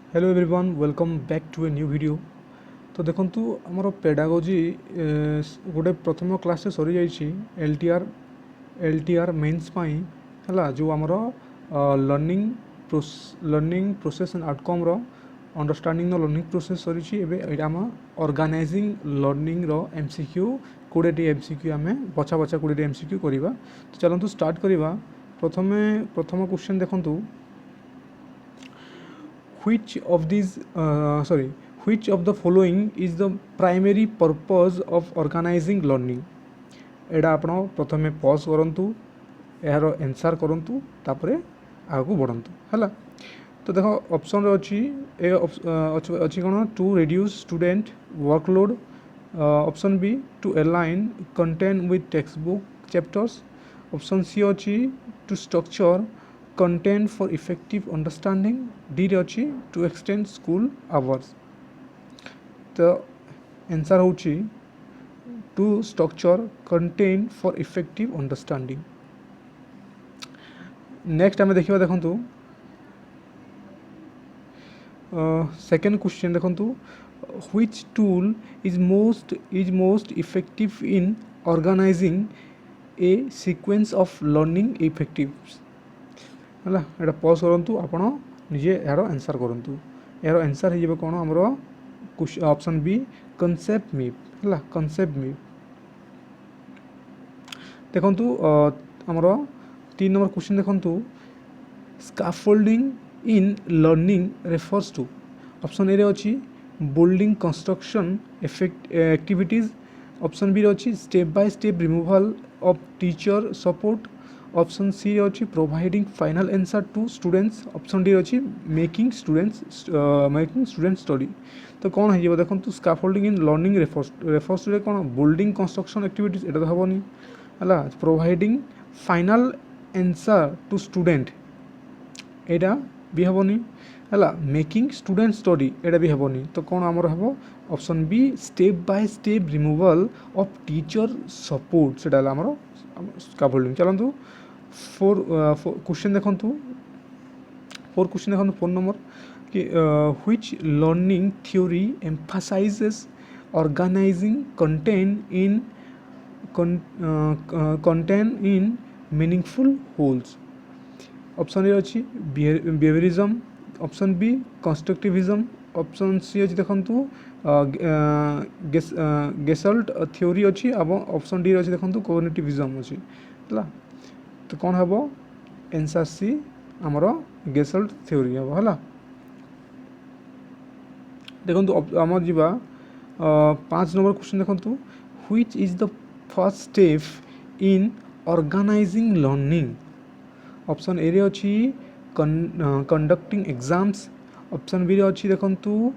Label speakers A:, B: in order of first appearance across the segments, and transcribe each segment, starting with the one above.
A: Hello everyone welcome back to a new video. तो देखु आमर पेडागोजी गोटे प्रथम क्लास सरी जाइए एल टी आर मेन्स है जो आमर learning process and outcome understanding the learning process सरी आम ऑर्गेनाइजिंग लर्निंग एमसीक्यू 20टी एमसीक्यू आम बछा बछा 20टी एमसीक्यू करवा। तो चलतु स्टार्ट करवा। प्रथम क्वेश्चन देखु which of these which of the following is the primary purpose of organizing learning। एडा आपण प्रथमे पॉज करंतु यार आंसर करंतु तापरे आगु बढ़ंतु हैला। तो देखो ऑप्शन रे अछि ए अछि कोन to reduce student workload, option B to align content with text book chapters, option C अछि to structure content for effective understanding, D रे अछि to extend school hours। तो आंसर होछि to structure content for effective understanding। Next आमे देखिबा देखंतु second question देखंतु which tool is most effective in organizing a sequence of learning effectives। है ये पज करूँ आप निजे यार आंसर करूँ। यार आंसर हो कौन आमर ऑप्शन बी कॉन्सेप्ट मैप है कॉन्सेप्ट मैप। देखु आमर 3 नंबर क्वेश्चन देखु scaffolding in learning refers to, option A रे अछि building construction activities, option B रे अछि step by step removal of teacher support, option C अच्छी providing final answer to students, option D अच्छी making student study. तो कौन हो देखो scaffolding in learning refers to कौन बिल्डिंग कंस्ट्रक्शन एक्टिविटीज एटा तो हेनी है, providing final answer to student एटा भी हेनी है, मेकिंग स्टूडेंट स्टडी एटा भी हेनी। तो कौन आमर हम option B step by step removal of teacher support से स्कैफोल्डिंग। चलतु फोर क्वेश्चन देखु फोर क्वेश्चन देखो 4 नंबर कि which learning theory emphasises organising content in meaningful wholes, option A अच्छी behaviourism, option B constructivism, option C अच्छी देखु gestalt theory अच्छी, option D अच्छी देखु कोग्निटिविज्म अच्छी है। तो कौन हम आंसर सी आमर गेसल्ट थ्योरी हम है। देखो आम जा 5 नंबर क्वेश्चन देखु which is the first step in organising learning, option A रे अच्छी कंडक्टिंग एग्जाम्स, ऑप्शन बी रे अच्छी देखु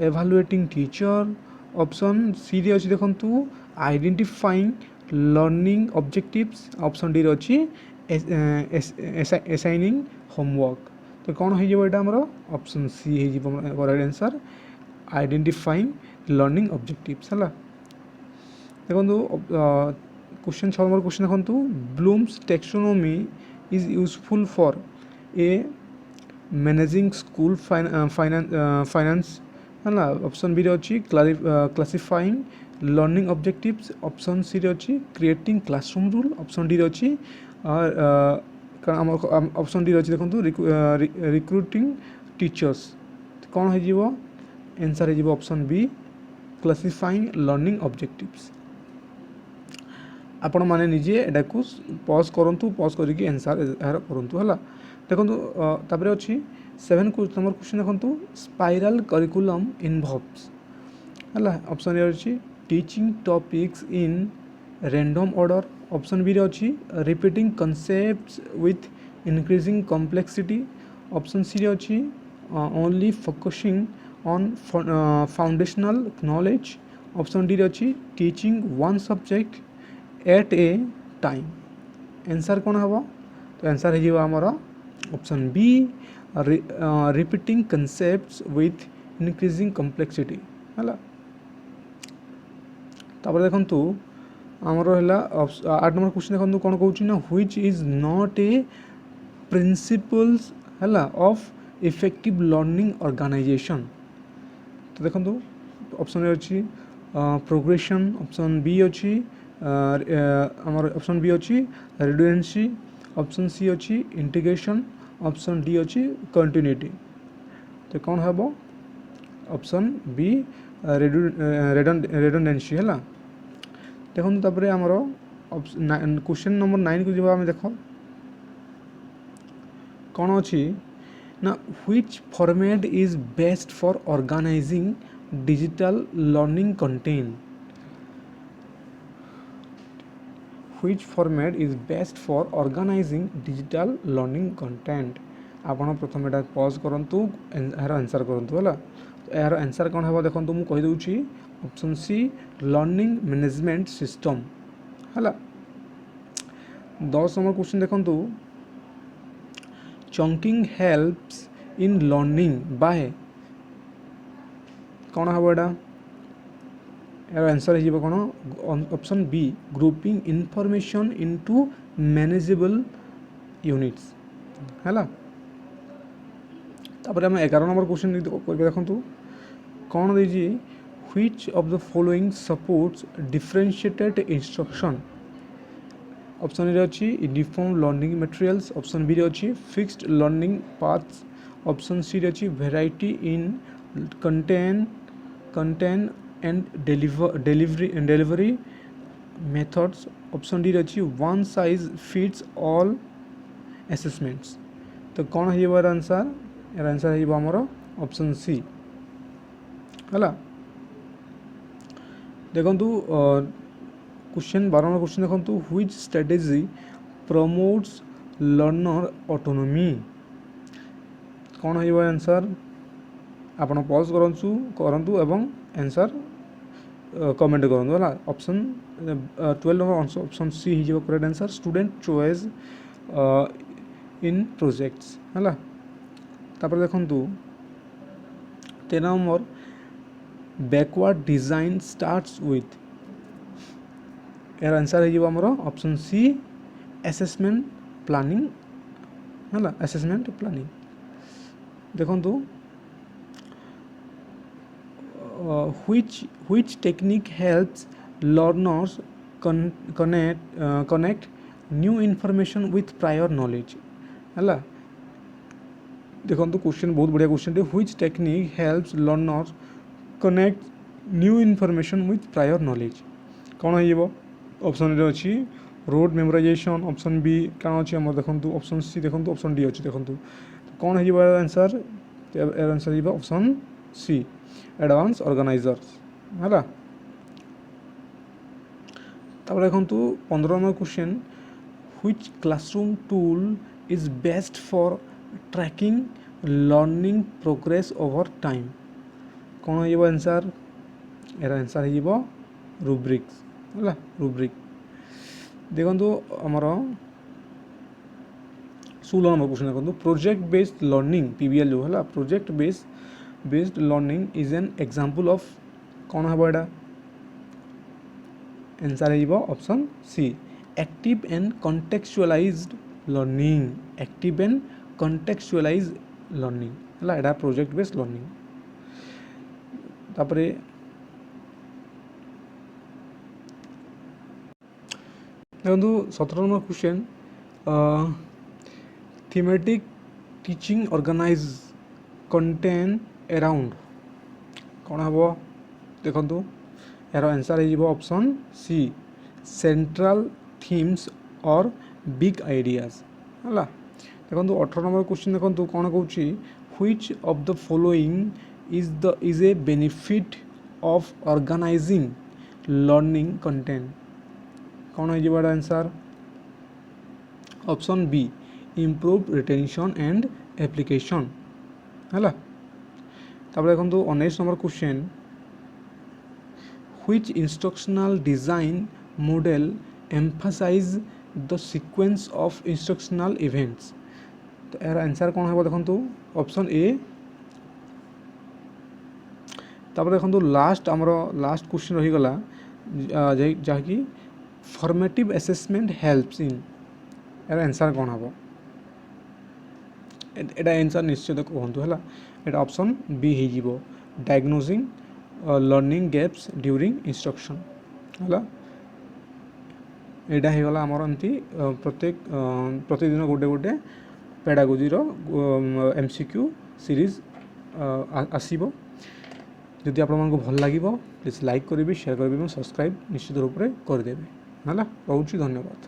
A: एभालुएटिंग टीचर, ऑप्शन सी रे अच्छी देखु identifying learning objectives, option D रे अच्छी असाइनिंग होमवर्क। तो कौन हो ऑप्शन सी हो correct answer identifying learning objectives है। देखो क्वेश्चन 6 नंबर क्वेश्चन देखो Bloom's taxonomy is useful for a managing school finance है, ऑप्शन बी रे अच्छी classifying learning objectives, option C रे अच्छी creating classroom rule, option D रे अच्छी ऑप्शन डी अच्छी देखो रिक्रुटिंग टीचर्स। कौन हो आंसर हो option B classifying learning objectives. आपण माने निजे एटा को पॉज करंतु पॉज करके आंसर यार करंतु है। देखो तापर अच्छी 7 नंबर क्वेश्चन देखो स्पाइरल करिकुलम इन्वॉल्व्स है, ऑप्शन ए अच्छी teaching topics in random order, option B रे अच्छी repeating concepts with increasing complexity, option C रे अच्छी only focusing on foundational knowledge, option D रे अच्छी teaching one subject at a time. Answer कौन हम तो आंसर हो आमर option B repeating concepts with increasing complexity है। तापर देखु आमर है 8 नंबर क्वेश्चन देखो कौन कौन ना which is not a principles है ऑफ इफेक्टिव लर्निंग ऑर्गेनाइजेशन। तो देखो ऑप्शन ए अच्छी प्रोग्रेशन, ऑप्शन बी अच्छी आमर ऑप्शन बी अच्छी रिडुएंसी, ऑप्शन सी अच्छी इंटीग्रेशन, ऑप्शन डी अच्छी कंटिन्यूटी। तो कौन हम ऑप्शन बी रेडंडेंसी है। देखो तापर आमर क्वेश्चन नंबर 9 को जब आम देख कौन अच्छी ना which format is best for organising digital learning content. Which format is best for organising digital learning content. आपण प्रथम एटा पॉज करंतु यार आंसर करंतु हला। यार आंसर कौन है देखो मुझे कहीदे option C learning management system है। 10 नंबर क्वेश्चन देखो chunking helps in learning by कौन हम एटा यार आंसर हो कौन option B grouping information into manageable units है। तापर आम 11 नंबर क्वेश्चन देखो कौन देजी which of the following supports differentiated instruction. Option A अच्छी uniform learning materials, option B अच्छी fixed learning paths, option C अच्छी variety in content and delivery methods, option D अच्छी one size fits all assessments. तो कौन है यार answer यार answer है आमर ऑप्शन सी है। देखु क्वेश्चन 12 नंबर क्वेश्चन देखो which strategy promotes learner autonomy. कौन है आंसर आपण पॉज करंतु एवं आंसर कमेंट करूँ है। ऑप्शन 12 नंबर ऑप्शन सी हो correct answer student choice in projects है। तापर देखु 13 number backward design starts with यार आंसर है आमर ऑप्शन सी असेसमेंट प्लानिंग है। असेसमेंट प्लानिंग देखु which technique helps learners connect new information with prior knowledge है। देखो क्वेश्चन बहुत बढ़िया क्वेश्चन टे which technique helps learners connect new information with prior knowledge. कौन हो ऑप्शन ए अच्छी रोड मेमोराइजेशन, ऑप्शन बी कौन अच्छी आम देखो ऑप्शन सी देखो ऑप्शन डी अच्छी देखो कौन हो आंसर आंसर हो ऑप्शन सी एडवांस ऑर्गेनाइजर्स है। तब देखो 15 number question which classroom tool is best for tracking learning progress over time. कौन हो आंसर यार आंसर हो रुब्रिक्स है। रुब्रिक देखो आमर 16 नंबर क्वेश्चन देखो प्रोजेक्ट बेस्ड लर्निंग पीबीएल जो है project based learning is an example of कौन हम एटा आंसर हो option C active and contextualised learning. Active and contextualised learning है एटा प्रोजेक्ट बेस्ड लर्निंग। तापर देखो 17 number question thematic teaching organise content around कौन हम देखो यार आंसर हो ऑप्शन सी सेंट्रल थीम्स और बिग आइडियाज है। देखो 18 नंबर क्वेश्चन देखो कौन कौन which of the following is a benefit of organising learning content. कौन हो answer option B improve retention and application है। तब देखो 19 number question which instructional design model emphasise the sequence of instructional events. तो यार आंसर कौन है देखो ऑप्शन ए। तब देखो लास्ट आमर लास्ट क्वेश्चन रहीगला जहाँकि फॉर्मेटिव असेसमेंट हेल्प्स इन यार आंसर कौन हम एटा आंसर निश्चित कहतु है एटा ऑप्शन बी हो diagnosing learning gaps during instruction है एटा हो गला आमर एमती प्रत्येक प्रतिदिन गोटे गोटे पेडागोजी एमसीक्यू सीरीज आसीबो जदि आपको भल लगे प्लीज लाइक करेंगे शेयर करेंगे सब्सक्राइब निश्चित रूप से करदेवे है रोच धन्यवाद।